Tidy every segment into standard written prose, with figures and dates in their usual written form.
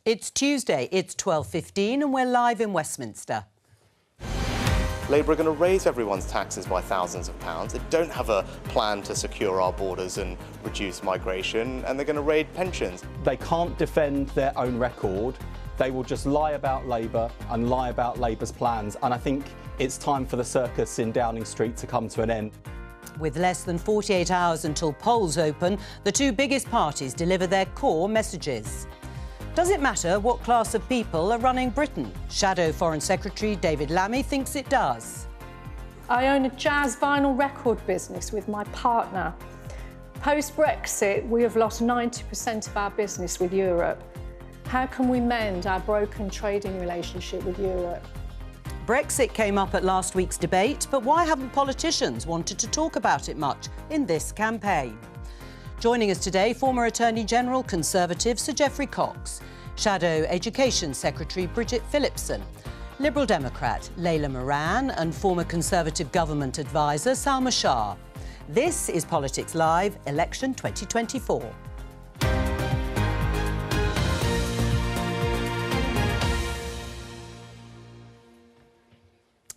It's Tuesday, it's 12:15 and we're live in Westminster. Labour are going to raise everyone's taxes by thousands of pounds. They don't have a plan to secure our borders and reduce migration, and they're going to raid pensions. They can't defend their own record. They will just lie about Labour and lie about Labour's plans, and I think it's time for the circus in Downing Street to come to an end. With less than 48 hours until polls open, the two biggest parties deliver their core messages. Does it matter what class of people are running Britain? Shadow Foreign Secretary David Lammy thinks it does. I own a jazz vinyl record business with my partner. Post-Brexit, we have lost 90% of our business with Europe. How can we mend our broken trading relationship with Europe? Brexit came up at last week's debate, but why haven't politicians wanted to talk about it much in this campaign? Joining us today, former Attorney-General Conservative Sir Geoffrey Cox, Shadow Education Secretary Bridget Phillipson, Liberal Democrat Layla Moran and former Conservative Government Advisor Salma Shah. This is Politics Live, Election 2024.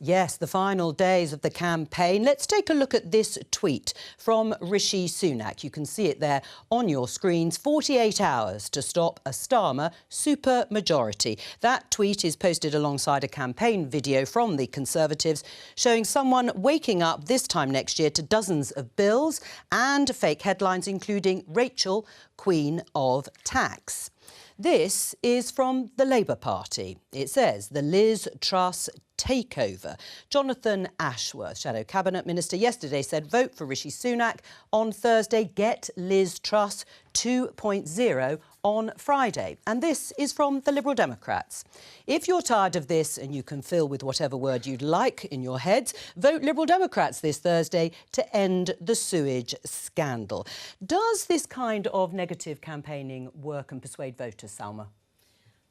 Yes, the final days of the campaign. Let's take a look at this tweet from Rishi Sunak. You can see it there on your screens. 48 hours to stop a Starmer supermajority. That tweet is posted alongside a campaign video from the Conservatives showing someone waking up this time next year to dozens of bills and fake headlines, including Rachel, Queen of Tax. This is from the Labour Party. It says the Liz Truss takeover. Jonathan Ashworth, Shadow Cabinet Minister, yesterday said vote for Rishi Sunak on Thursday, get Liz Truss 2.0 on Friday. And this is from the Liberal Democrats. If you're tired of this, and you can fill with whatever word you'd like in your heads, vote Liberal Democrats this Thursday to end the sewage scandal. Does this kind of negative campaigning work and persuade voters, Salma?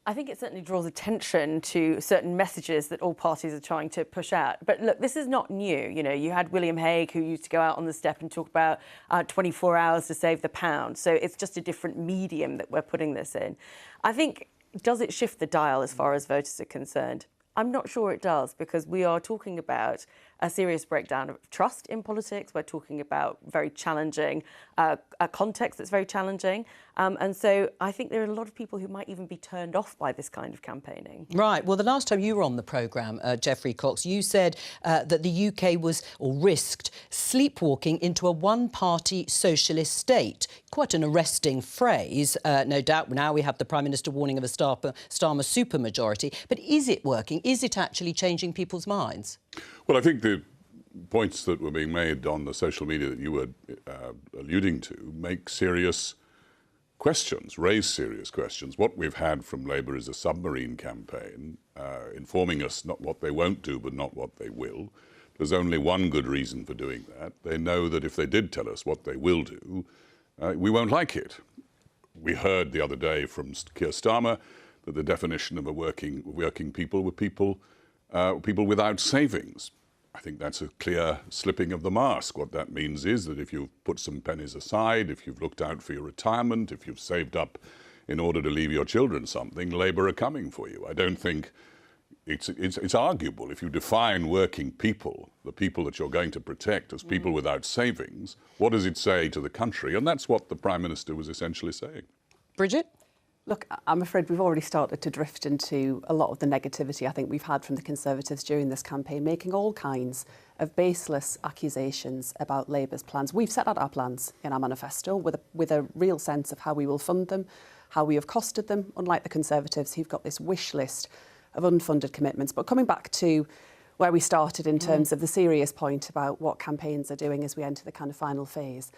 I think it certainly draws attention to certain messages that all parties are trying to push out. But look, this is not new. You know, you had William Hague, who used to go out on the step and talk about 24 hours to save the pound. So it's just a different medium that we're putting this in. I think, does it shift the dial as far as voters are concerned? I'm not sure it does, because we are talking about a serious breakdown of trust in politics. We're talking about very challenging, a context that's very challenging. And so I think there are a lot of people who might even be turned off by this kind of campaigning. Right. Well, the last time you were on the programme, Geoffrey Cox, you said that the UK was, or risked, sleepwalking into a one-party socialist state. Quite an arresting phrase, no doubt. Now we have the Prime Minister warning of a Starmer supermajority. But is it working? Is it actually changing people's minds? Well, I think the points that were being made on the social media that you were alluding to make serious questions, raise serious questions. What we've had from Labour is a submarine campaign informing us not what they won't do, but not what they will. There's only one good reason for doing that. They know that if they did tell us what they will do, we won't like it. We heard the other day from Keir Starmer that the definition of a working people were people without savings. I think that's a clear slipping of the mask. What that means is that if you've put some pennies aside, if you've looked out for your retirement, if you've saved up in order to leave your children something, Labour are coming for you. I don't think it's arguable. If you define working people, the people that you're going to protect, as people without savings, what does it say to the country? And that's what the Prime Minister was essentially saying. Bridget? Look, I'm afraid we've already started to drift into a lot of the negativity I think we've had from the Conservatives during this campaign, making all kinds of baseless accusations about Labour's plans. We've set out our plans in our manifesto with a real sense of how we will fund them, how we have costed them, unlike the Conservatives who've got this wish list of unfunded commitments. But coming back to where we started in terms of the serious point about what campaigns are doing as we enter the kind of final phase,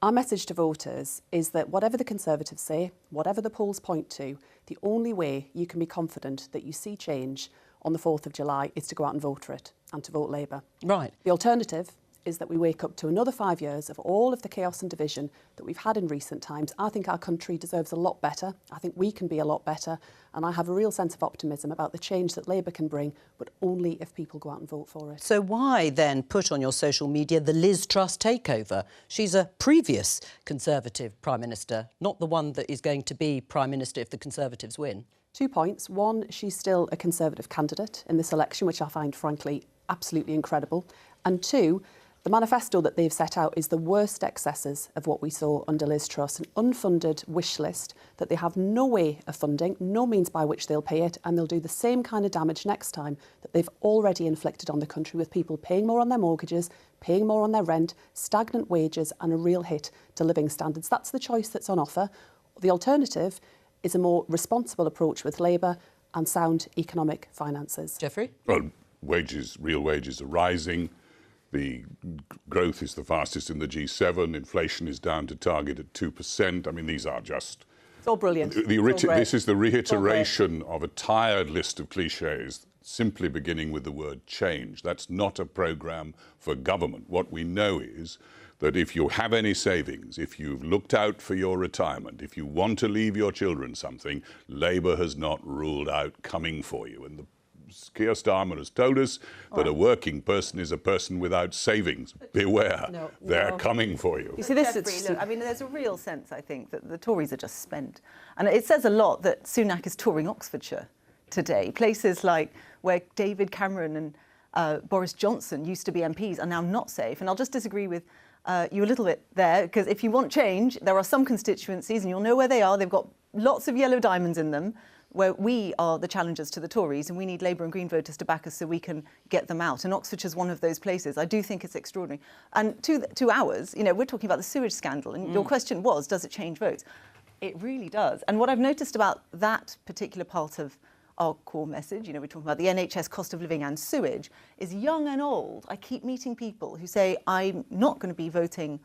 our message to voters is that whatever the Conservatives say, whatever the polls point to, the only way you can be confident that you see change on the 4th of July is to go out and vote for it and to vote Labour. Right. The alternative is that we wake up to another 5 years of all of the chaos and division that we've had in recent times. I think our country deserves a lot better. I think we can be a lot better. And I have a real sense of optimism about the change that Labour can bring, but only if people go out and vote for it. So why then put on your social media the Liz Truss takeover? She's a previous Conservative Prime Minister, not the one that is going to be Prime Minister if the Conservatives win. 2 points. One, she's still a Conservative candidate in this election, which I find, frankly, absolutely incredible. And two, the manifesto that they've set out is the worst excesses of what we saw under Liz Truss, an unfunded wish list that they have no way of funding, no means by which they'll pay it, and they'll do the same kind of damage next time that they've already inflicted on the country, with people paying more on their mortgages, paying more on their rent, stagnant wages and a real hit to living standards. That's the choice that's on offer. The alternative is a more responsible approach with Labour and sound economic finances. Jeffrey? Well, real wages are rising. The growth is the fastest in the G7. Inflation is down to target at 2%. I mean, these are just... It's all brilliant. This is the reiteration of a tired list of cliches, simply beginning with the word change. That's not a programme for government. What we know is that if you have any savings, if you've looked out for your retirement, if you want to leave your children something, Labour has not ruled out coming for you. And Keir Starmer has told us that a working person is a person without savings. Beware, they're coming for you. You see, look, I mean, there's a real sense, I think, that the Tories are just spent. And it says a lot that Sunak is touring Oxfordshire today. Places like where David Cameron and Boris Johnson used to be MPs are now not safe. And I'll just disagree with you a little bit there, because if you want change, there are some constituencies, and you'll know where they are. They've got lots of yellow diamonds in them, where we are the challengers to the Tories, and we need Labour and Green voters to back us so we can get them out. And Oxfordshire's one of those places. I do think it's extraordinary. And 2 hours, you know, we're talking about the sewage scandal, and your question was, does it change votes? It really does. And what I've noticed about that particular part of our core message, you know, we're talking about the NHS, cost of living and sewage, is young and old. I keep meeting people who say, I'm not going to be voting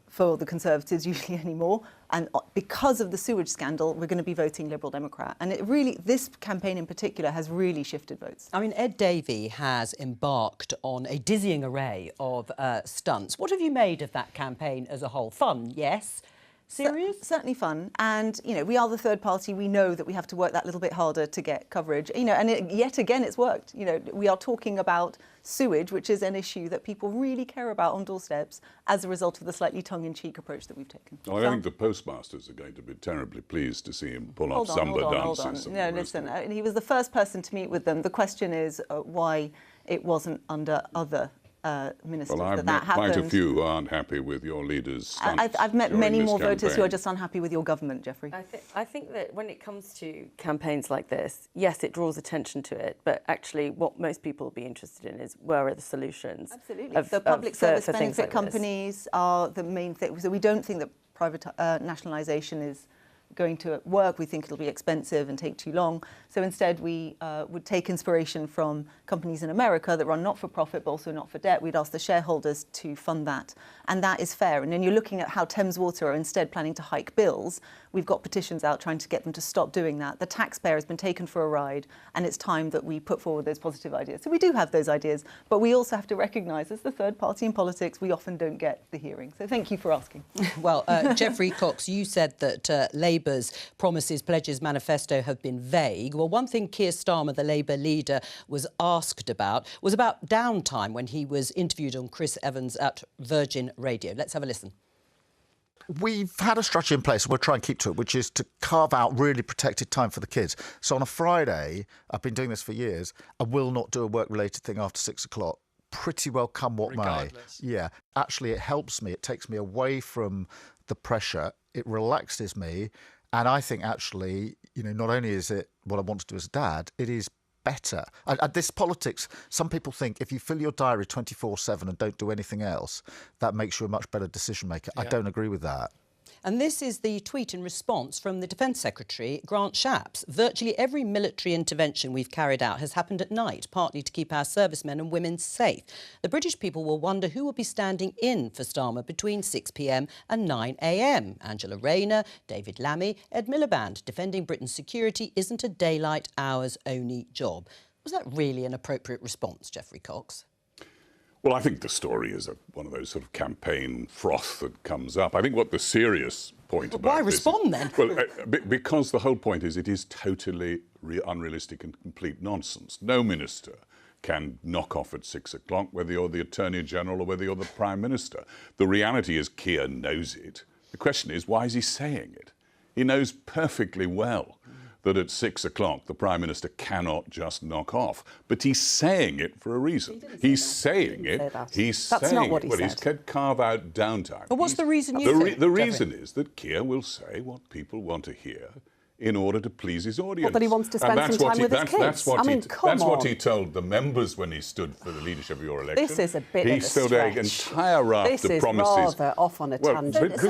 for the Conservatives usually anymore, and because of the sewage scandal, we're going to be voting Liberal Democrat. And it really, this campaign in particular, has really shifted votes. I mean, Ed Davey has embarked on a dizzying array of stunts. What have you made of that campaign as a whole? Fun, yes. Serious? Certainly fun. And, you know, we are the third party. We know that we have to work that little bit harder to get coverage. You know, and yet again, it's worked. You know, we are talking about sewage, which is an issue that people really care about on doorsteps as a result of the slightly tongue-in-cheek approach that we've taken. Well, I think the postmasters are going to be terribly pleased to see him pull off Samba dances. No, listen, he was the first person to meet with them. The question is why it wasn't under other ministers that happened. Well, quite a few aren't happy with your leaders' stunts. I've met many more campaign. voters who are just unhappy with your government, Jeffrey. I think that when it comes to campaigns like this, yes, it draws attention to it, but actually what most people will be interested in is where are the solutions. Absolutely. So public service benefit companies are the main thing. So we don't think that private nationalisation is going to work. We think it'll be expensive and take too long. So instead we would take inspiration from companies in America that run not for profit but also not for debt. We'd ask the shareholders to fund that. And that is fair. And then you're looking at how Thames Water are instead planning to hike bills. We've got petitions out trying to get them to stop doing that. The taxpayer has been taken for a ride, and it's time that we put forward those positive ideas. So we do have those ideas, but we also have to recognise, as the third party in politics, we often don't get the hearing. So thank you for asking. Well, Geoffrey Cox, you said that Labour's promises, pledges, manifesto have been vague. Well, one thing Keir Starmer, the Labour leader, was asked about was about downtime when he was interviewed on Chris Evans at Virgin Radio. Let's have a listen. We've had a structure in place, and we'll try and keep to it, which is to carve out really protected time for the kids. So on a Friday, I've been doing this for years, I will not do a work-related thing after 6 o'clock. Pretty well come what may. Yeah, actually it helps me. It takes me away from the pressure. It relaxes me. And I think actually, you know, not only is it what I want to do as a dad, it is better. This politics, some people think if you fill your diary 24/7 and don't do anything else, that makes you a much better decision maker. Yeah. I don't agree with that. And this is the tweet in response from the Defence Secretary, Grant Shapps. Virtually every military intervention we've carried out has happened at night, partly to keep our servicemen and women safe. The British people will wonder who will be standing in for Starmer between 6 p.m. and 9 a.m. Angela Rayner, David Lammy, Ed Miliband. Defending Britain's security isn't a daylight hours only job. Was that really an appropriate response, Geoffrey Cox? Well, I think the story is one of those sort of campaign froth that comes up. I think what the serious point about why this respond is, then? Well, because the whole point is it is totally unrealistic and complete nonsense. No minister can knock off at 6 o'clock, whether you're the Attorney General or whether you're the Prime Minister. The reality is Keir knows it. The question is, why is he saying it? He knows perfectly well that at 6 o'clock the Prime Minister cannot just knock off. But he's saying it for a reason. He's saying it. That's not what he said. He's carve out downtime. But what's the reason you think? The reason is that Keir will say what people want to hear in order to please his audience. Well, that he wants to spend some time with his kids. That's what he told the members when he stood for the leadership of your election. This is a bit of a He stood an entire raft of promises. This is rather off on a tangent. But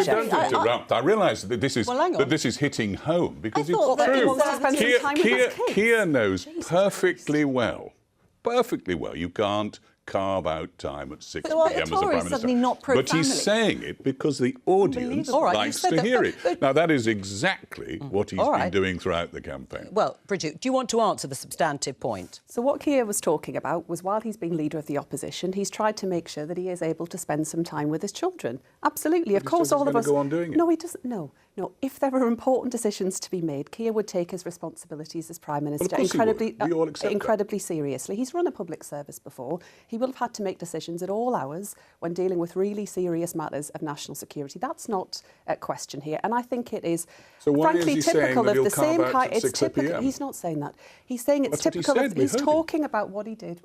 don't interrupt. I realise that this is hitting home because it's true. Keir knows perfectly well, you can't carve out time at 6 p.m. as a Prime Minister. But he's saying it because the audience likes to hear it. Now, that is exactly what he's been doing throughout the campaign. Well, Bridget, do you want to answer the substantive point? So what Keir was talking about was while he's been leader of the opposition, he's tried to make sure that he is able to spend some time with his children. Absolutely. Of course, all of us... Go on doing it. No, he doesn't. No. If there are important decisions to be made, Keir would take his responsibilities as Prime Minister incredibly seriously. He's run a public service before. He will have had to make decisions at all hours when dealing with really serious matters of national security. That's not a question here. And I think it is, frankly, typical of the same kind. It's typical. He's not saying that. He's saying it's typical of... He's talking about what he did,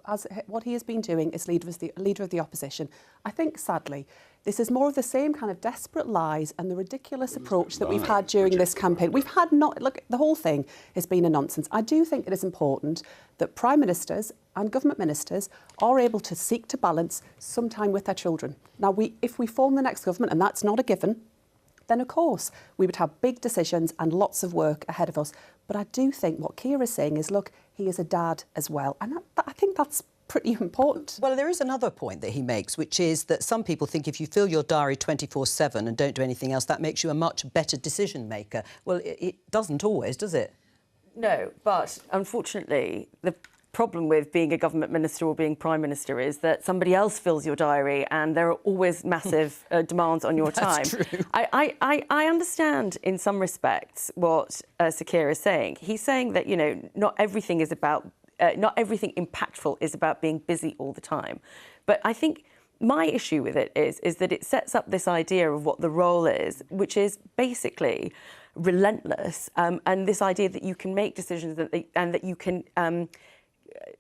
what he has been doing as leader of the opposition. I think, sadly, this is more of the same kind of desperate lies and the ridiculous approach that we've had during this campaign. Look, the whole thing has been a nonsense. I do think it is important that Prime Ministers and government ministers are able to seek to balance some time with their children. Now, if we form the next government, and that's not a given, then of course we would have big decisions and lots of work ahead of us. But I do think what Keir is saying is, look, he is a dad as well. And I think that's pretty important. Well, there is another point that he makes, which is that some people think if you fill your diary 24/7 and don't do anything else, that makes you a much better decision maker. Well, it doesn't always, does it? No, but unfortunately, the problem with being a government minister or being Prime Minister is that somebody else fills your diary and there are always massive demands on your time. That's true. I understand in some respects what Sir Keir is saying. He's saying that, not everything is about... not everything impactful is about being busy all the time. But I think my issue with it is that it sets up this idea of what the role is, which is basically relentless, and this idea that you can make decisions and that you can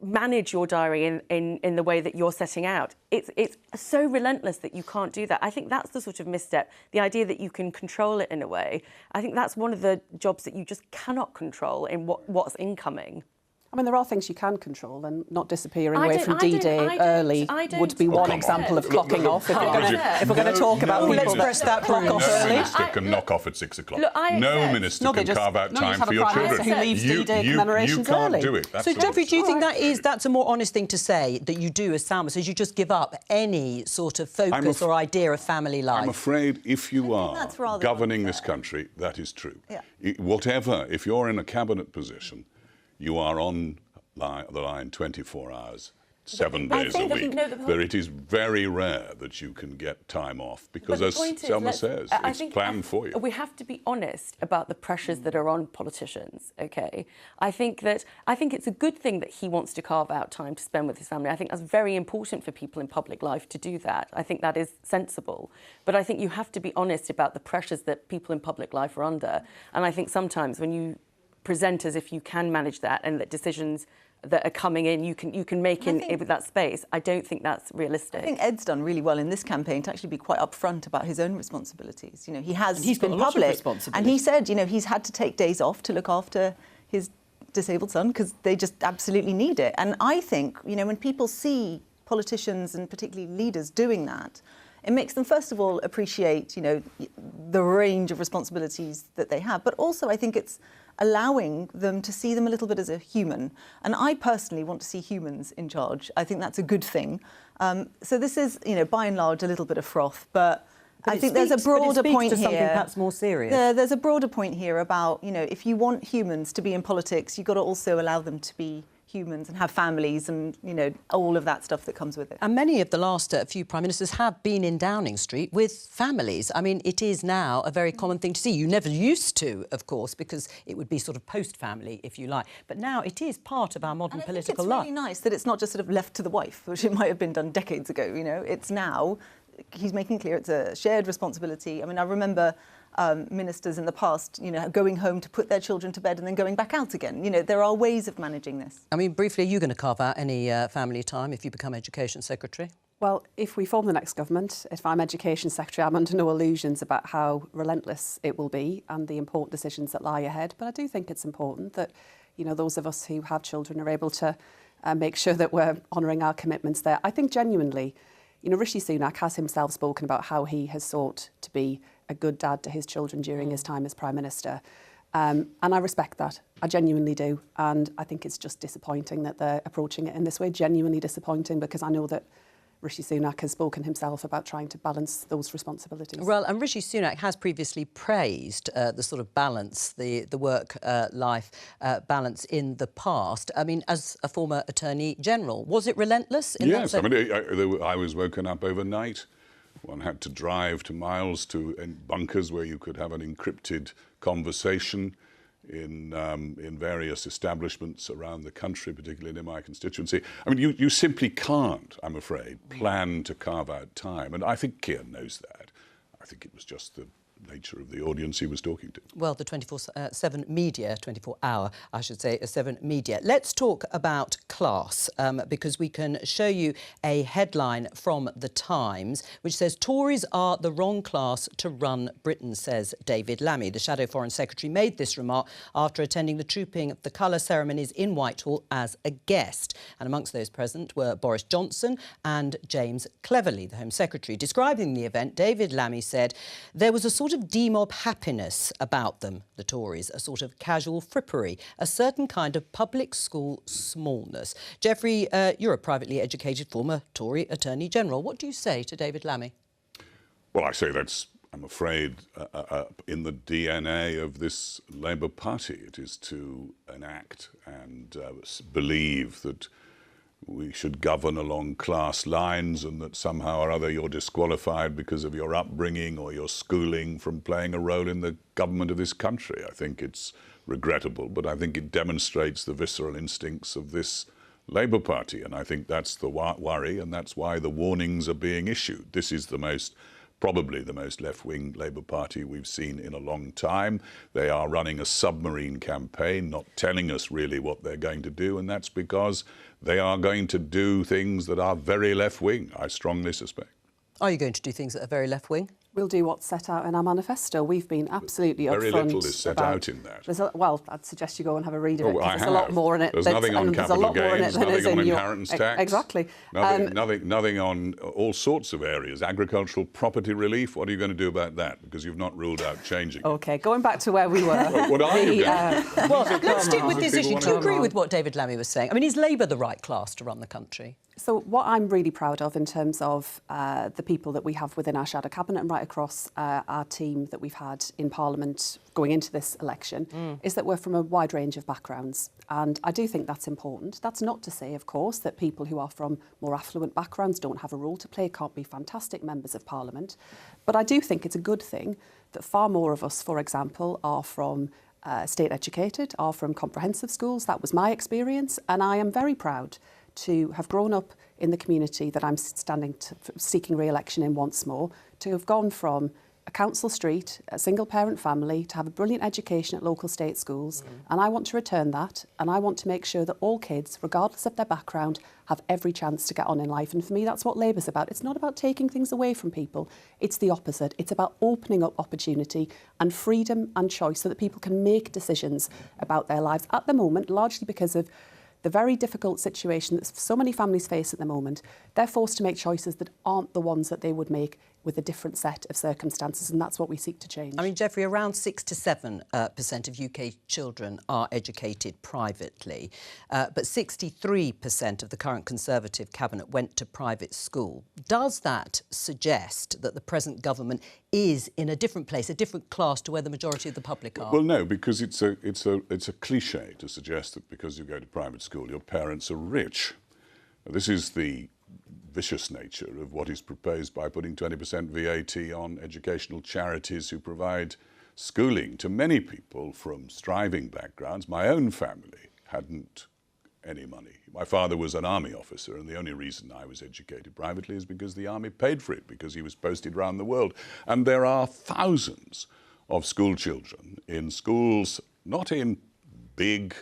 manage your diary in the way that you're setting out. It's so relentless that you can't do that. I think that's the sort of misstep, the idea that you can control it in a way. I think that's one of the jobs that you just cannot control in what's incoming. I mean, there are things you can control, and not disappearing away from D-Day early would be one example of clocking off. If we're going to talk about people that clock off early. No minister can knock off at 6 o'clock. No minister can carve out time for your children. Who leaves D-Day commemorations early. You can't do it. So, Geoffrey, do you think that's a more honest thing to say, that you do as Salma says, you just give up any sort of focus or idea of family life? I'm afraid if you are governing this country, that is true. Yeah. If you're in a cabinet position, you are on the line 24 hours, 7 days a week. It is very rare that you can get time off because, as Selma says, it's planned for you. We have to be honest about the pressures that are on politicians, OK? I think it's a good thing that he wants to carve out time to spend with his family. I think that's very important for people in public life to do that. I think that is sensible. But I think you have to be honest about the pressures that people in public life are under. And I think sometimes when you present as if you can manage that and that decisions that are coming in you can make with that space, I don't think that's realistic. I think Ed's done really well in this campaign to actually be quite upfront about his own responsibilities. He's been public, and he said, he's had to take days off to look after his disabled son because they just absolutely need it. And I think, when people see politicians and particularly leaders doing that, it makes them, first of all, appreciate, the range of responsibilities that they have. But also, I think it's allowing them to see them a little bit as a human. And I personally want to see humans in charge. I think that's a good thing. So this is, by and large, a little bit of froth. But I think there's a broader point here. Something perhaps more serious. There's a broader point here about, if you want humans to be in politics, you've got to also allow them to be humans and have families and, you know, all of that stuff that comes with it. And many of the last few Prime Ministers have been in Downing Street with families. I mean, it is now a very common thing to see. You never used to, of course, because it would be sort of post-family, if you like. But now it is part of our modern political life. It's really nice that it's not just sort of left to the wife, which it might have been done decades ago, you know. It's now, he's making clear it's a shared responsibility. I mean, I remember ministers in the past, you know, going home to put their children to bed and then going back out again. You know, there are ways of managing this. I mean, briefly, are you going to carve out any family time if you become Education Secretary? Well, if we form the next government, if I'm Education Secretary, I'm under no illusions about how relentless it will be and the important decisions that lie ahead. But I do think it's important that, you know, those of us who have children are able to make sure that we're honouring our commitments there. I think genuinely, you know, Rishi Sunak has himself spoken about how he has sought to be a good dad to his children during his time as Prime Minister. And I respect that. I genuinely do. And I think it's just disappointing that they're approaching it in this way. Genuinely disappointing, because I know that Rishi Sunak has spoken himself about trying to balance those responsibilities. Well, and Rishi Sunak has previously praised the sort of balance, the work-life balance in the past. I mean, as a former Attorney General, was it relentless? Yes, I mean, I was woken up overnight. One had to drive to miles to bunkers where you could have an encrypted conversation in various establishments around the country, particularly in my constituency. I mean, you simply can't, I'm afraid, plan to carve out time. And I think Keir knows that. I think it was just the nature of the audience he was talking to. Well, the 24/7 media, 24-hour, I should say, 7 media. Let's talk about class, because we can show you a headline from The Times, which says, Tories are the wrong class to run Britain, says David Lammy. The Shadow Foreign Secretary made this remark after attending the Trooping of the Colour ceremonies in Whitehall as a guest. And amongst those present were Boris Johnson and James Cleverly, the Home Secretary. Describing the event, David Lammy said, there was a sort of demob happiness about them, the Tories, a sort of casual frippery, a certain kind of public school smallness. Geoffrey, you're a privately educated former Tory Attorney General. What do you say to David Lammy? Well, I say that's, I'm afraid, in the DNA of this Labour Party. It is to enact and believe that we should govern along class lines and that somehow or other you're disqualified because of your upbringing or your schooling from playing a role in the government of this country. I think it's regrettable, but I think it demonstrates the visceral instincts of this Labour Party, and I think that's the worry, and that's why the warnings are being issued. This is probably the most left-wing Labour Party we've seen in a long time. They are running a submarine campaign, not telling us really what they're going to do, and that's because they are going to do things that are very left-wing, I strongly suspect. Are you going to do things that are very left-wing? We'll do what's set out in our manifesto. We've been absolutely upfront. Very little is set out in that. Well, I'd suggest you go and have a read of it. There's a lot more in it. There's nothing on capital gains, nothing on inheritance tax. Exactly. Nothing on all sorts of areas. Agricultural property relief, what are you going to do about that? Because you've not ruled out changing it. OK, going back to where we were. What are you going to do? Well, let's stick with this issue. Do you agree with what David Lammy was saying? I mean, is Labour the right class to run the country? So what I'm really proud of in terms of the people that we have within our shadow cabinet and right across our team that we've had in Parliament going into this election is that we're from a wide range of backgrounds. And I do think that's important. That's not to say, of course, that people who are from more affluent backgrounds don't have a role to play, can't be fantastic members of Parliament. But I do think it's a good thing that far more of us, for example, are from state educated, are from comprehensive schools. That was my experience. And I am very proud to have grown up in the community that I'm seeking re-election in once more, to have gone from a council street, a single-parent family, to have a brilliant education at local state schools. And I want to return that, and I want to make sure that all kids, regardless of their background, have every chance to get on in life. And for me, that's what Labour's about. It's not about taking things away from people. It's the opposite. It's about opening up opportunity and freedom and choice so that people can make decisions about their lives. At the moment, largely because of the very difficult situation that so many families face at the moment, they're forced to make choices that aren't the ones that they would make with a different set of circumstances, and that's what we seek to change. I mean, Jeffrey, around 6 to 7% of UK children are educated privately, but 63% of the current Conservative cabinet went to private school. Does that suggest that the present government is in a different place, a different class to where the majority of the public are? Well, no, because it's a cliche to suggest that because you go to private school, your parents are rich. This is the vicious nature of what is proposed by putting 20% VAT on educational charities who provide schooling to many people from striving backgrounds. My own family hadn't any money. My father was an army officer, and the only reason I was educated privately is because the army paid for it, because he was posted around the world. And there are thousands of school children in schools, not in big,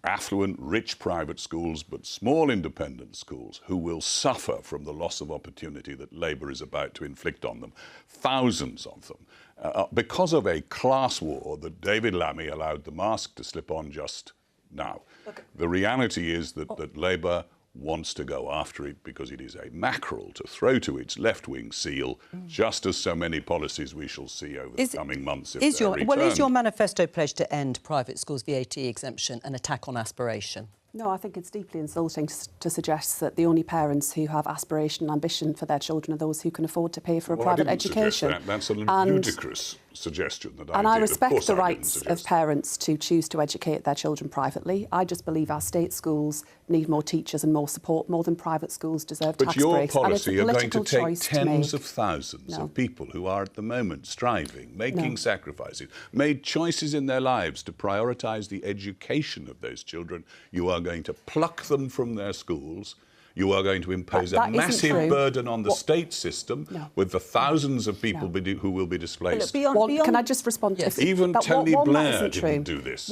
affluent, rich private schools, but small independent schools, who will suffer from the loss of opportunity that Labour is about to inflict on them. Thousands of them. Because of a class war that David Lammy allowed the mask to slip on just now. Okay. The reality is that Labour wants to go after it because it is a mackerel to throw to its left-wing seal, just as so many policies we shall see over the coming months. Is your manifesto pledge to end private schools' VAT exemption an attack on aspiration? No, I think it's deeply insulting to suggest that the only parents who have aspiration and ambition for their children are those who can afford to pay for a private education. That's a ludicrous suggestion that I did. And I respect the rights of parents to choose to educate their children privately. I just believe our state schools need more teachers and more support, more than private schools deserve tax breaks. But your policy are going to take tens of thousands of people who are at the moment striving, making sacrifices, made choices in their lives to prioritise the education of those children. You are going to pluck them from their schools. You are going to impose a massive burden on the state system with the thousands of people who will be displaced. Can I just respond to Even Tony Blair didn't do this.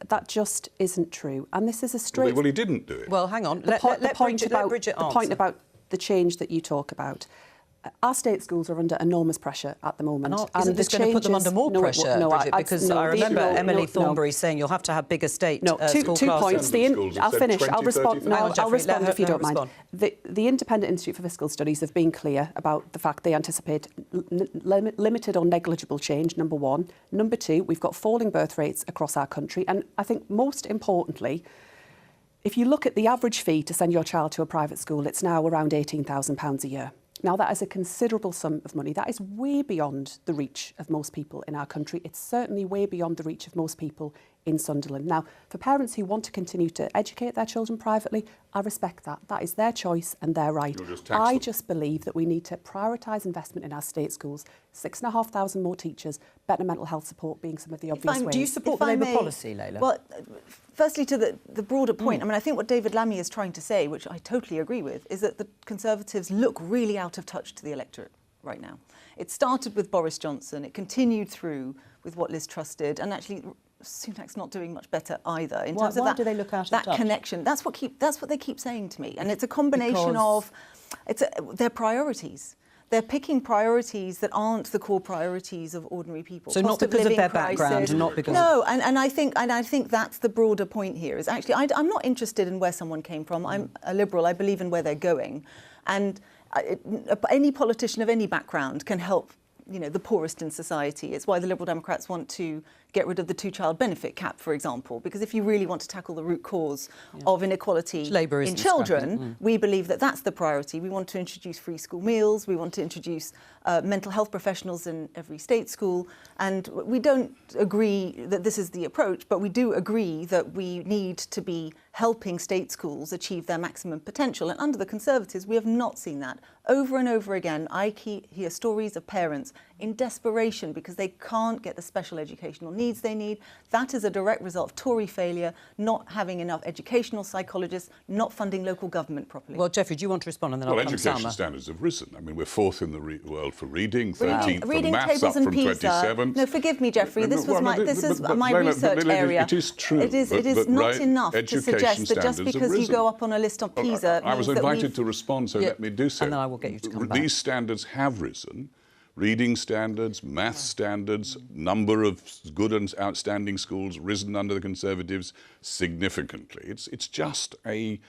That just isn't true. And this is a straight... Well, he didn't do it. Well, hang on. The point about the change that you talk about. Our state schools are under enormous pressure at the moment. Isn't this going to put them under more pressure, Bridget? Because I remember Emily Thornberry saying you'll have to have bigger state school classes. 2 points. I'll finish. I'll respond. I'll respond if you don't mind. The Independent Institute for Fiscal Studies have been clear about the fact they anticipate limited or negligible change, number one. Number two, we've got falling birth rates across our country. And I think most importantly, if you look at the average fee to send your child to a private school, it's now around £18,000 a year. Now, that is a considerable sum of money. That is way beyond the reach of most people in our country. It's certainly way beyond the reach of most people in Sunderland. Now, for parents who want to continue to educate their children privately, I respect that. That is their choice and their right. I just believe that we need to prioritise investment in our state schools. 6,500 more teachers, better mental health support being some of the obvious ways. Do you support the Labour policy, Layla? Well, firstly, to the broader point, I mean, I think what David Lammy is trying to say, which I totally agree with, is that the Conservatives look really out of touch to the electorate right now. It started with Boris Johnson, it continued through with what Liz Truss did, and actually Sunak's not doing much better either in terms of that. Why do they look out of touch? That connection. That's what they keep saying to me, and it's a combination of their priorities. They're picking priorities that aren't the core priorities of ordinary people. So not because of their background, and not because and I think that's the broader point here. Is actually I'm not interested in where someone came from. I'm a liberal. I believe in where they're going, and any politician of any background can help. The poorest in society. It's why the Liberal Democrats want to get rid of the two-child benefit cap, for example, because if you really want to tackle the root cause of inequality in children, we believe that that's the priority. We want to introduce free school meals. We want to introduce mental health professionals in every state school. And we don't agree that this is the approach, but we do agree that we need to be helping state schools achieve their maximum potential. And under the Conservatives, we have not seen that. Over and over again, I hear stories of parents in desperation because they can't get the special educational needs they need. That is a direct result of Tory failure, not having enough educational psychologists, not funding local government properly. Well, Jeffrey, do you want to respond? And then I'll come to Salma. Education standards have risen. I mean, we're fourth in the world for reading, 13th for maths, up from 27th. No, forgive me, Jeffrey. This is my research area. It is true. It is not enough to suggest that just because you go up on a list of PISA. I was invited to respond, so let me do so. And then I will get you to come back. These standards have risen. Reading standards, maths standards, number of good and outstanding schools risen under the Conservatives significantly. It's just a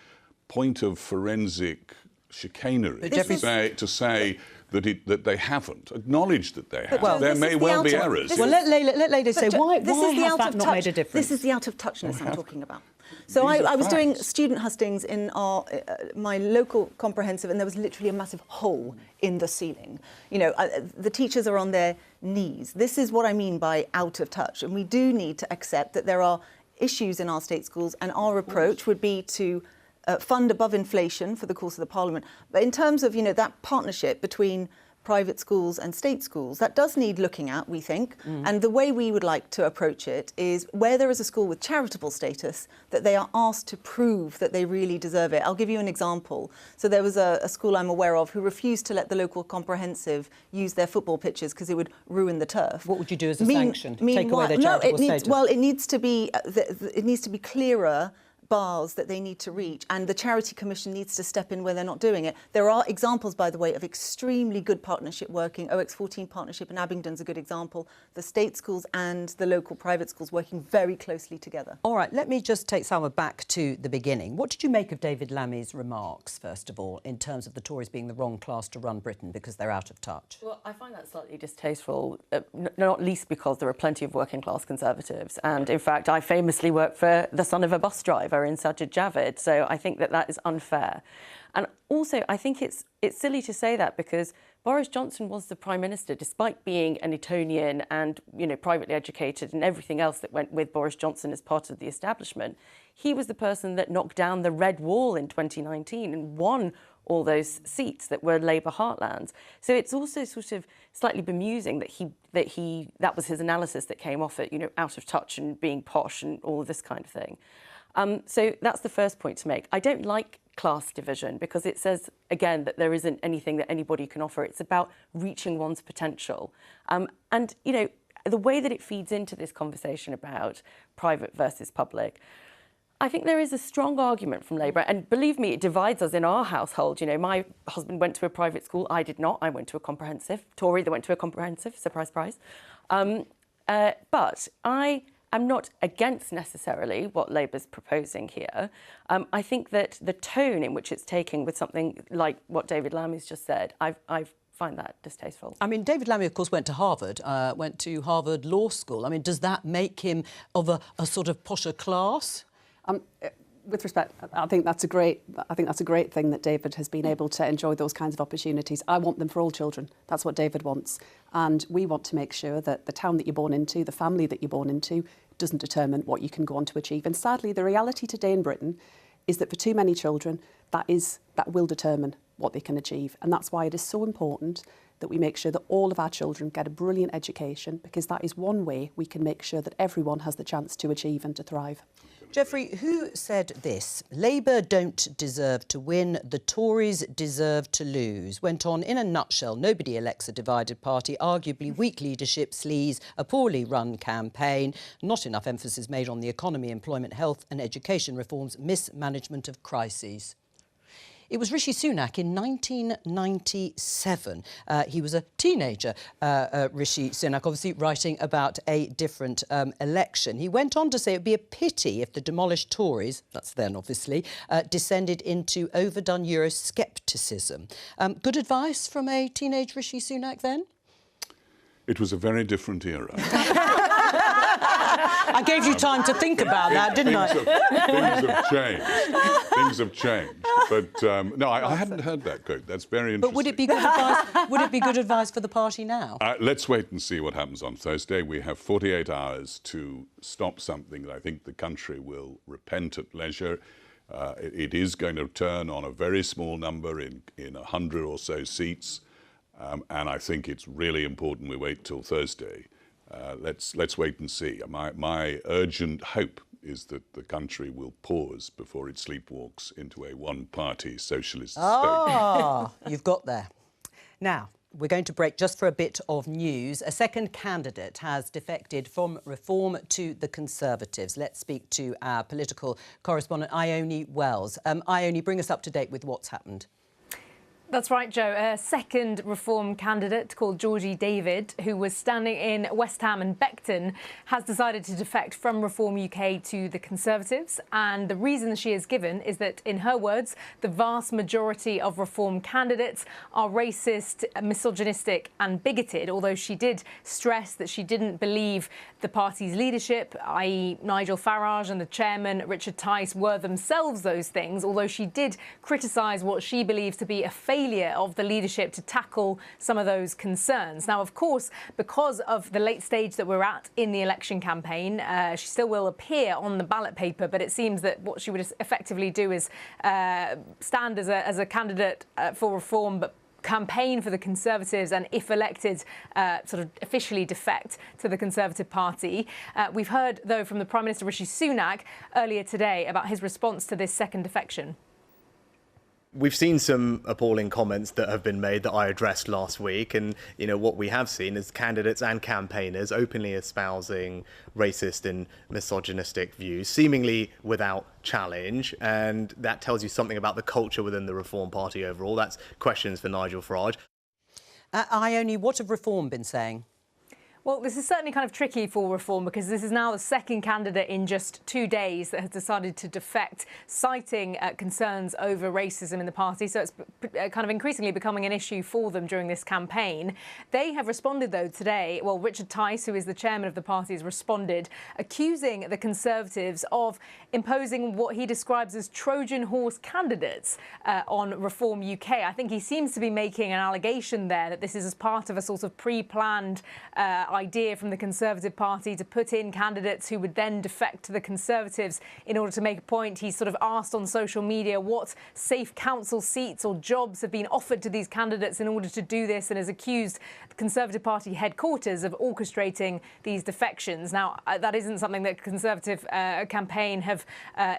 point of forensic chicanery to say that they haven't. Acknowledge that they have. Well, there may well be errors. Well, let Leyla say, why has that not made a difference? This is the out-of-touchness I'm talking about. So I was doing student hustings in my local comprehensive, and there was literally a massive hole in the ceiling. You know, the teachers are on their knees. This is what I mean by out of touch. And we do need to accept that there are issues in our state schools, and our approach would be to fund above inflation for the course of the Parliament. But in terms of, you know, that partnership between private schools and state schools, that does need looking at, we think. And the way we would like to approach it is where there is a school with charitable status, that they are asked to prove that they really deserve it. I'll give you an example. So there was a school I'm aware of who refused to let the local comprehensive use their football pitches because it would ruin the turf. What would you do as a sanction? Take away their charitable status? Well, it needs to be clearer bars that they need to reach, and the Charity Commission needs to step in where they're not doing it. There are examples, by the way, of extremely good partnership working. OX14 partnership in Abingdon's a good example. The state schools and the local private schools working very closely together. All right, let me just take Salma back to the beginning. What did you make of David Lammy's remarks, first of all, in terms of the Tories being the wrong class to run Britain because they're out of touch? Well, I find that slightly distasteful, not least because there are plenty of working-class Conservatives. And, in fact, I famously worked for the son of a bus driver in Sajid Javid, so I think that is unfair. And also, I think it's silly to say that because Boris Johnson was the Prime Minister, despite being an Etonian and, you know, privately educated and everything else that went with Boris Johnson as part of the establishment. He was the person that knocked down the red wall in 2019 and won all those seats that were Labour heartlands. So it's also sort of slightly bemusing that was his analysis that came off it, you know, out of touch and being posh and all of this kind of thing. So that's the first point to make. I don't like class division because it says, again, that there isn't anything that anybody can offer. It's about reaching one's potential. And, you know, the way that it feeds into this conversation about private versus public, I think there is a strong argument from Labour, and believe me, it divides us in our household. You know, my husband went to a private school, I did not. I went to a comprehensive. Tory, they went to a comprehensive, surprise, surprise. But I'm not against necessarily what Labour's proposing here. I think that the tone in which it's taking with something like what David Lammy's just said, I find that distasteful. I mean, David Lammy, of course, went to Harvard Law School. I mean, does that make him of a sort of posher class? With respect, I think that's a great thing that David has been able to enjoy those kinds of opportunities. I want them for all children. That's what David wants. And we want to make sure that the town that you're born into, the family that you're born into, doesn't determine what you can go on to achieve. And sadly, the reality today in Britain is that for too many children, that will determine what they can achieve. And that's why it is so important that we make sure that all of our children get a brilliant education, because that is one way we can make sure that everyone has the chance to achieve and to thrive. Jeffrey, who said this? Labour don't deserve to win, the Tories deserve to lose. Went on in a nutshell, nobody elects a divided party, arguably weak leadership, sleaze, a poorly run campaign, not enough emphasis made on the economy, employment, health and education reforms, mismanagement of crises. It was Rishi Sunak in 1997. He was a teenager, Rishi Sunak, obviously writing about a different election. He went on to say it would be a pity if the demolished Tories, that's then obviously, descended into overdone Euroscepticism. Good advice from a teenage Rishi Sunak then? It was a very different era. I gave you time to think about that, didn't I? Things have changed. Things have changed. But no, I hadn't heard that quote. That's very interesting. But would it be good advice? Would it be good advice for the party now? Let's wait and see what happens on Thursday. We have 48 hours to stop something that I think the country will repent at leisure. It is going to turn on a very small number in 100 or so seats. And I think it's really important we wait till Thursday. Let's wait and see. My urgent hope is that the country will pause before it sleepwalks into a one-party socialist state. Ah, you've got there. Now, we're going to break just for a bit of news. A second candidate has defected from Reform to the Conservatives. Let's speak to our political correspondent, Ione Wells. Ione, bring us up to date with what's happened. That's right, Jo. A second Reform candidate called Georgie David, who was standing in West Ham and Beckton, has decided to defect from Reform UK to the Conservatives. And the reason she has given is that, in her words, the vast majority of Reform candidates are racist, misogynistic and bigoted, although she did stress that she didn't believe the party's leadership, i.e. Nigel Farage and the chairman, Richard Tice, were themselves those things, although she did criticise what she believes to be a failure of the leadership to tackle some of those concerns. Now, of course, because of the late stage that we're at in the election campaign, she still will appear on the ballot paper, but it seems that what she would effectively do is stand as a candidate for Reform, but campaign for the Conservatives and, if elected, sort of officially defect to the Conservative Party. We've heard, though, from the Prime Minister Rishi Sunak earlier today about his response to this second defection. We've seen some appalling comments that have been made that I addressed last week, and what we have seen is candidates and campaigners openly espousing racist and misogynistic views, seemingly without challenge, and that tells you something about the culture within the Reform Party overall. That's questions for Nigel Farage. Ione, what have Reform been saying? Well, this is certainly kind of tricky for Reform because this is now the second candidate in just 2 days that has decided to defect, citing concerns over racism in the party. So it's kind of increasingly becoming an issue for them during this campaign. They have responded, though, today. Well, Richard Tice, who is the chairman of the party, has responded, accusing the Conservatives of imposing what he describes as Trojan horse candidates on Reform UK. I think he seems to be making an allegation there that this is as part of a sort of pre-planned idea from the Conservative Party to put in candidates who would then defect to the Conservatives in order to make a point. He's sort of asked on social media what safe council seats or jobs have been offered to these candidates in order to do this, and has accused the Conservative Party headquarters of orchestrating these defections. Now, that isn't something that Conservative campaign have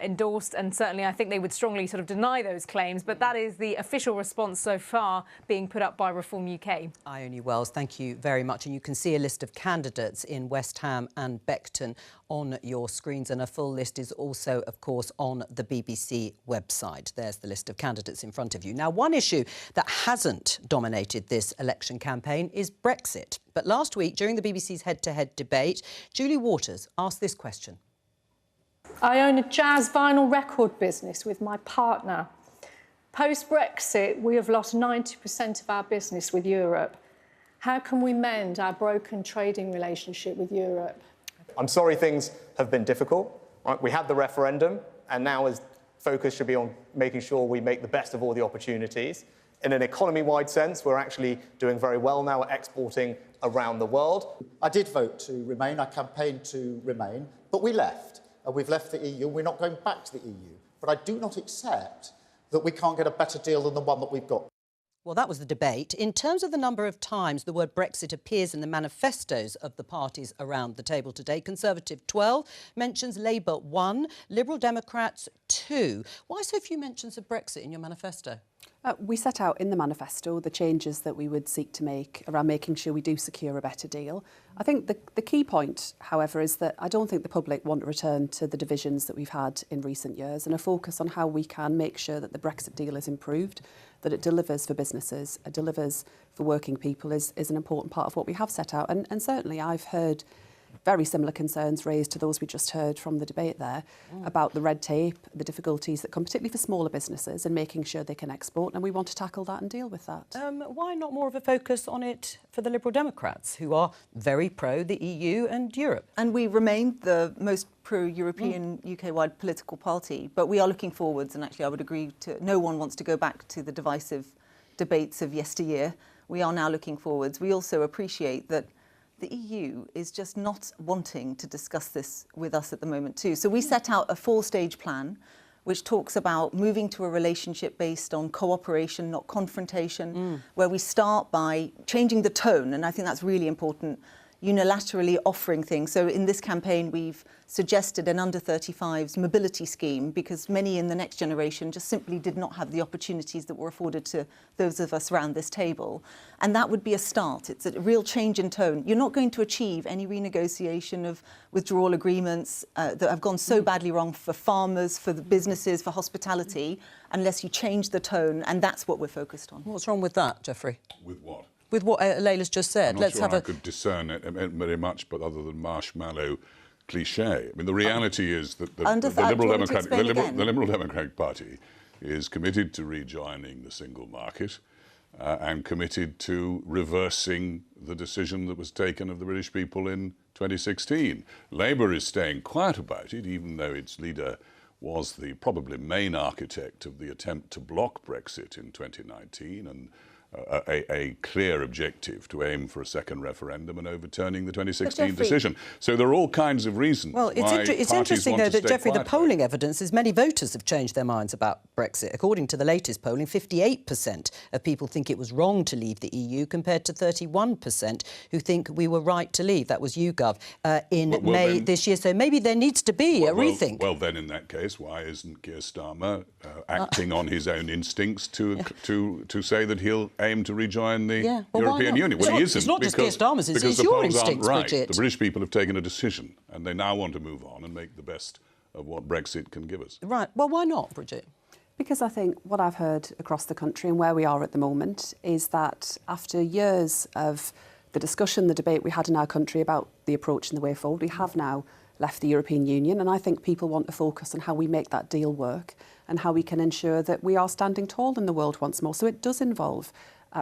endorsed, and certainly I think they would strongly sort of deny those claims, but that is the official response so far being put up by Reform UK. Ione Wells, thank you very much. And you can see a list of candidates in West Ham and Beckton on your screens, and a full list is also, of course, on the BBC website. There's the list of candidates in front of you. Now, one issue that hasn't dominated this election campaign is Brexit. But last week, during the BBC's head-to-head debate, Julie Waters asked this question. I own a jazz vinyl record business with my partner. Post-Brexit, we have lost 90% of our business with Europe. How can we mend our broken trading relationship with Europe? I'm sorry things have been difficult. Right? We had the referendum, and now focus should be on making sure we make the best of all the opportunities. In an economy-wide sense, we're actually doing very well now at exporting around the world. I did vote to remain. I campaigned to remain, but we left. We've left the EU. We're not going back to the EU. But I do not accept that we can't get a better deal than the one that we've got. Well, that was the debate. In terms of the number of times the word Brexit appears in the manifestos of the parties around the table today, Conservative 12 mentions Labour 1, Liberal Democrats 2. Why so few mentions of Brexit in your manifesto? We set out in the manifesto the changes that we would seek to make around making sure we do secure a better deal. I think the key point, however, is that I don't think the public want to return to the divisions that we've had in recent years, and a focus on how we can make sure that the Brexit deal is improved, that it delivers for businesses, it delivers for working people is an important part of what we have set out. And certainly I've heard very similar concerns raised to those we just heard from the debate there about the red tape, the difficulties that come, particularly for smaller businesses, in making sure they can export, and we want to tackle that and deal with that. Why not more of a focus on it for the Liberal Democrats, who are very pro the EU and Europe? And we remain the most pro-European UK-wide political party, but we are looking forwards, and actually I would agree to no one wants to go back to the divisive debates of yesteryear. We are now looking forwards. We also appreciate that the EU is just not wanting to discuss this with us at the moment too. So we set out a 4-stage plan which talks about moving to a relationship based on cooperation, not confrontation, where we start by changing the tone, and I think that's really important. unilaterally offering things. So in this campaign, we've suggested an under-35s mobility scheme because many in the next generation just simply did not have the opportunities that were afforded to those of us around this table. And that would be a start. It's a real change in tone. You're not going to achieve any renegotiation of withdrawal agreements that have gone so badly wrong for farmers, for the businesses, for hospitality, unless you change the tone. And that's what we're focused on. What's wrong with that, Jeffrey? With what? With what Layla's just said. I'm not sure I could discern it very much, but other than marshmallow cliché. I mean, the reality is that the Liberal Democratic Party is committed to rejoining the single market and committed to reversing the decision that was taken of the British people in 2016. Labour is staying quiet about it, even though its leader was the probably main architect of the attempt to block Brexit in 2019 and a clear objective to aim for a second referendum and overturning the 2016 decision. So there are all kinds of reasons. Well, it's interesting, though, that, Jeffrey, the polling evidence is many voters have changed their minds about Brexit. According to the latest polling, 58% of people think it was wrong to leave the EU, compared to 31% who think we were right to leave. That was YouGov in May this year. So maybe there needs to be a rethink. Well, then, in that case, why isn't Keir Starmer acting on his own instincts to say that he'll aim to rejoin the European Union? Well, he isn't. It's not just Keir Starmer's, it's your instincts, Bridget. The British people have taken a decision and they now want to move on and make the best of what Brexit can give us. Right. Well, why not, Bridget? Because I think what I've heard across the country and where we are at the moment is that after years of the discussion, the debate we had in our country about the approach and the way forward, we have now left the European Union, and I think people want to focus on how we make that deal work and how we can ensure that we are standing tall in the world once more. So it does involve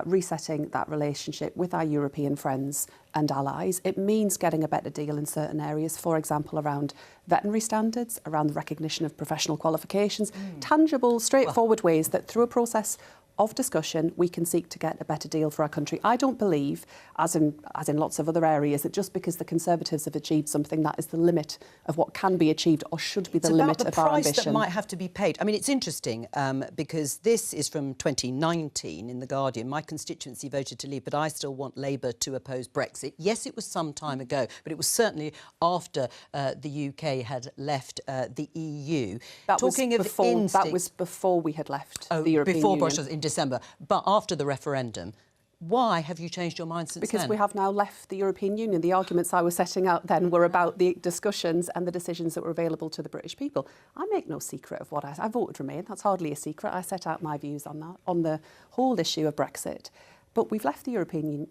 resetting that relationship with our European friends and allies. It means getting a better deal in certain areas, for example, around veterinary standards, around the recognition of professional qualifications, tangible, straightforward ways that through a process of discussion, we can seek to get a better deal for our country. I don't believe, as in lots of other areas, that just because the Conservatives have achieved something, that is the limit of what can be achieved or should be the limit of our ambition. It's about the price that might have to be paid. I mean, it's interesting because this is from 2019 in The Guardian. My constituency voted to leave, but I still want Labour to oppose Brexit. Yes, it was some time ago, but it was certainly after the UK had left the EU. That was before we had left the European Union. Before Brussels, in December. But after the referendum, why have you changed your mind since then? Because we have now left the European Union. The arguments I was setting out then were about the discussions and the decisions that were available to the British people. I make no secret of what I voted Remain. That's hardly a secret. I set out my views on that, on the whole issue of Brexit. But we've left the European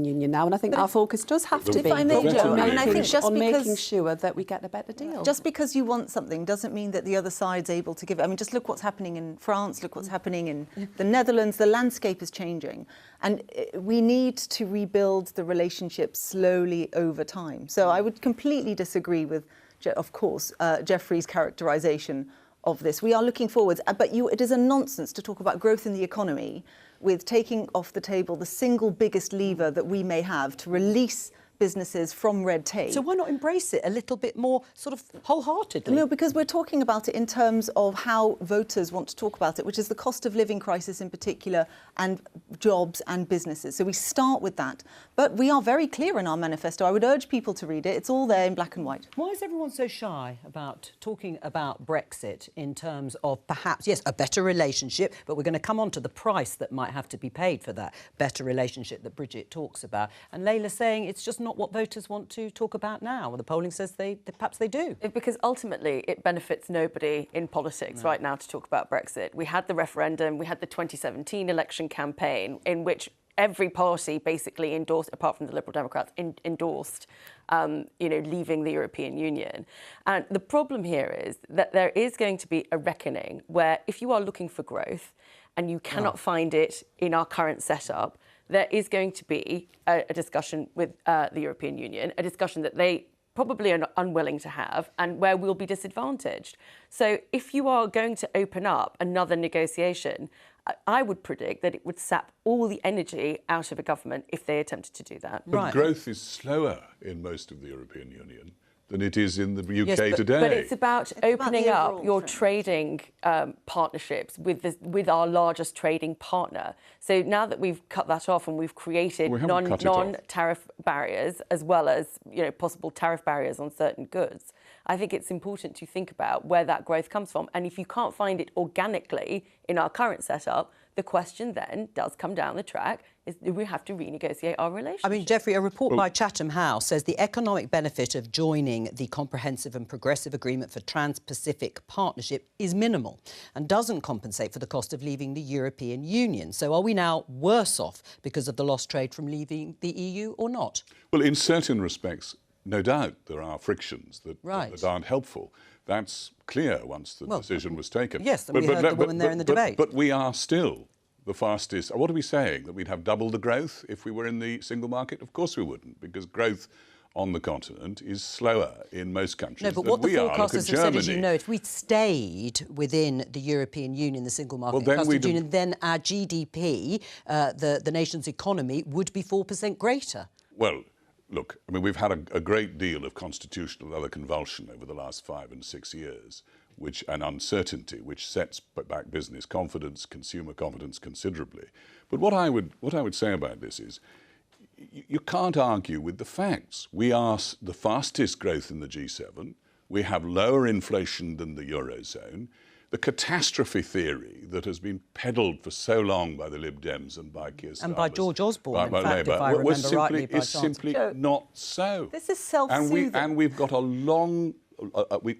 Union now, and I think our focus does have to be on making sure that we get a better deal. Just because you want something doesn't mean that the other side's able to give it. I mean, just look what's happening in France, look what's happening in the Netherlands. The landscape is changing, and we need to rebuild the relationship slowly over time. So I would completely disagree with, of course, Jeffrey's characterisation of this. We are looking forwards, but it is a nonsense to talk about growth in the economy with taking off the table the single biggest lever that we may have to release businesses from red tape. So why not embrace it a little bit more sort of wholeheartedly? No, because we're talking about it in terms of how voters want to talk about it, which is the cost of living crisis in particular, and jobs and businesses. So we start with that. But we are very clear in our manifesto. I would urge people to read it. It's all there in black and white. Why is everyone so shy about talking about Brexit in terms of perhaps, yes, a better relationship, but we're going to come on to the price that might have to be paid for that better relationship that Bridget talks about. And Layla's saying it's just not what voters want to talk about now. Well, the polling says perhaps they do. Because ultimately it benefits nobody in politics right now to talk about Brexit. We had the referendum, we had the 2017 election campaign in which every party basically endorsed, apart from the Liberal Democrats, endorsed leaving the European Union. And the problem here is that there is going to be a reckoning where if you are looking for growth and you cannot find it in our current setup, there is going to be a discussion with the European Union, a discussion that they probably are unwilling to have and where we'll be disadvantaged. So if you are going to open up another negotiation, I would predict that it would sap all the energy out of a government if they attempted to do that. But growth is slower in most of the European Union than it is in the UK yes, today. But it's about opening up your trading partnerships with our largest trading partner. So now that we've cut that off and we've created non-tariff barriers as well as possible tariff barriers on certain goods, I think it's important to think about where that growth comes from. And if you can't find it organically in our current setup, the question then does come down the track is do we have to renegotiate our relationship? I mean, Jeffrey, a report by Chatham House says the economic benefit of joining the Comprehensive and Progressive Agreement for Trans-Pacific Partnership is minimal and doesn't compensate for the cost of leaving the European Union. So are we now worse off because of the lost trade from leaving the EU or not? Well, in certain respects, no doubt there are frictions that aren't helpful. That's clear once the decision was taken. Yes, and we heard the woman there in the debate. But we are still the fastest. What are we saying? That we'd have double the growth if we were in the single market? Of course we wouldn't, because growth on the continent is slower in most countries No, but than what the we are. forecasters have said, as you know, if we'd stayed within the European Union, the single market customs union, then our GDP, the nation's economy, would be 4% greater. Well, look, I mean, we've had a great deal of constitutional and other convulsion over the last 5 and 6 years, and uncertainty, which sets back business confidence, consumer confidence considerably. But what I would say about this is, you can't argue with the facts. We are the fastest growth in the G7. We have lower inflation than the Eurozone. The catastrophe theory that has been peddled for so long by the Lib Dems and by Keir Starmer and by George Osborne, in fact, if I remember rightly, is simply not so. This is self-soothing. And we've got a long...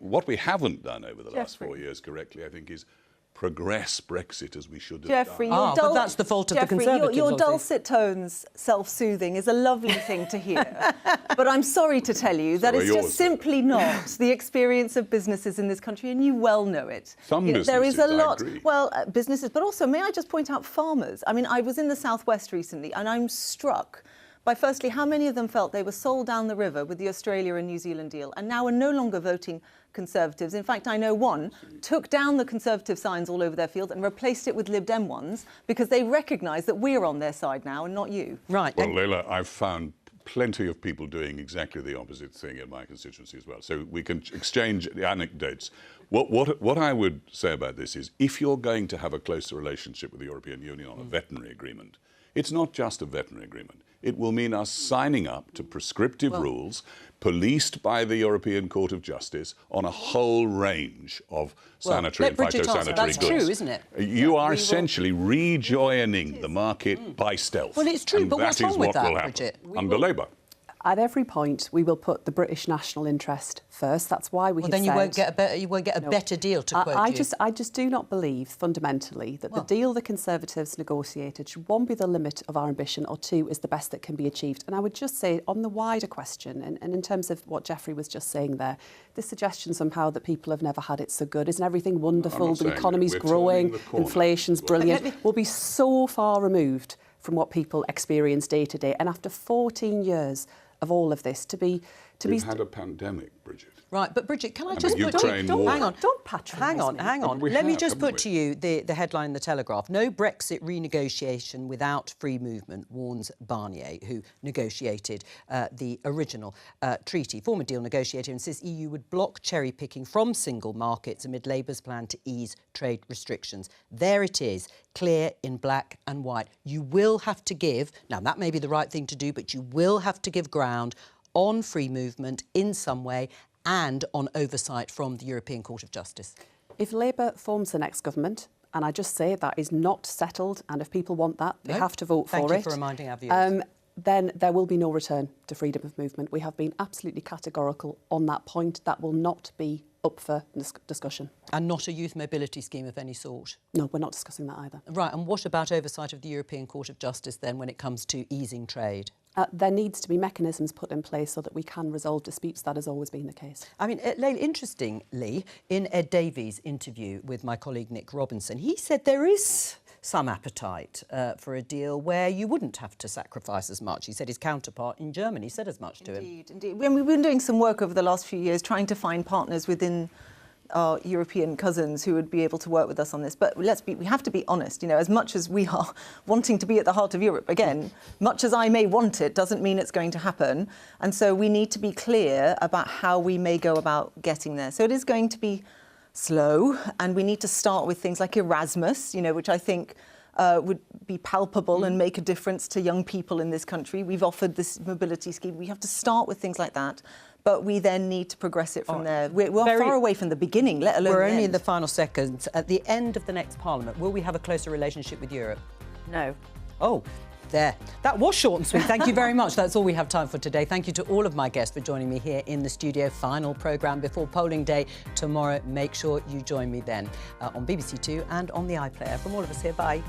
what we haven't done over the last 4 years correctly, I think, is progress Brexit as we should have done. But that's the fault of the Conservatives. Your dulcet tones, self-soothing, is a lovely thing to hear. But I'm sorry to tell you that it's just simply not the experience of businesses in this country, and you well know it. Some businesses, there is a lot. I agree. Well, businesses, but also, may I just point out farmers? I mean, I was in the southwest recently, and I'm struck by, firstly, how many of them felt they were sold down the river with the Australia and New Zealand deal and now are no longer voting Conservatives. In fact, I know one took down the Conservative signs all over their field and replaced it with Lib Dem ones because they recognise that we're on their side now and not you. Right. Well, Leila, I've found plenty of people doing exactly the opposite thing in my constituency as well. So we can exchange the anecdotes. What I would say about this is, if you're going to have a closer relationship with the European Union on a veterinary agreement, it's not just a veterinary agreement. It will mean us signing up to prescriptive rules policed by the European Court of Justice on a whole range of sanitary and phytosanitary goods. That's true, isn't it? You are essentially rejoining the market by stealth. Well, it's true, but what's wrong with that, Bridget? Under Labour. At every point, we will put the British national interest first. That's why we have then said... you won't get a better deal, to quote you. I just do not believe, fundamentally, that the deal the Conservatives negotiated should, one, be the limit of our ambition, or two, is the best that can be achieved. And I would just say, on the wider question, and in terms of what Jeffrey was just saying there, this suggestion somehow that people have never had it so good, isn't everything wonderful, the economy's growing, inflation's brilliant, will be so far removed from what people experience day to day. And after 14 years of all of this, We've had a pandemic, Bridget. Right, but Bridget, can I just put... Hang on. Don't patronise me. Hang on. Let me just put to you the headline in the Telegraph. No Brexit renegotiation without free movement, warns Barnier, who negotiated the original treaty. Former deal negotiator insists EU would block cherry-picking from single markets amid Labour's plan to ease trade restrictions. There it is, clear in black and white. You will have to give... Now, that may be the right thing to do, but you will have to give ground on free movement in some way and on oversight from the European Court of Justice. If Labour forms the next government, and I just say that is not settled, and if people want that, they have to vote for it. Thank you for reminding our viewers. Then there will be no return to freedom of movement. We have been absolutely categorical on that point. That will not be up for discussion. And not a youth mobility scheme of any sort? No, we're not discussing that either. Right, and what about oversight of the European Court of Justice then when it comes to easing trade? There needs to be mechanisms put in place so that we can resolve disputes. That has always been the case. I mean, Leila, interestingly, in Ed Davies' interview with my colleague Nick Robinson, he said there is some appetite for a deal where you wouldn't have to sacrifice as much. He said his counterpart in Germany said as much to him. Indeed. We've been doing some work over the last few years trying to find partners within our European cousins who would be able to work with us on this. But we have to be honest, as much as we are wanting to be at the heart of Europe, again, much as I may want it, doesn't mean it's going to happen. And so we need to be clear about how we may go about getting there. So it is going to be slow, and we need to start with things like Erasmus, which I think would be palpable and make a difference to young people in this country. We've offered this mobility scheme. We have to start with things like that. But we then need to progress it from there. We're far away from the beginning, let alone We're the only in end. the final seconds. At the end of the next Parliament, will we have a closer relationship with Europe? No. Oh, there. That was short and sweet. Thank you very much. That's all we have time for today. Thank you to all of my guests for joining me here in the studio. Final programme before polling day tomorrow. Make sure you join me then on BBC Two and on the iPlayer. From all of us here, bye.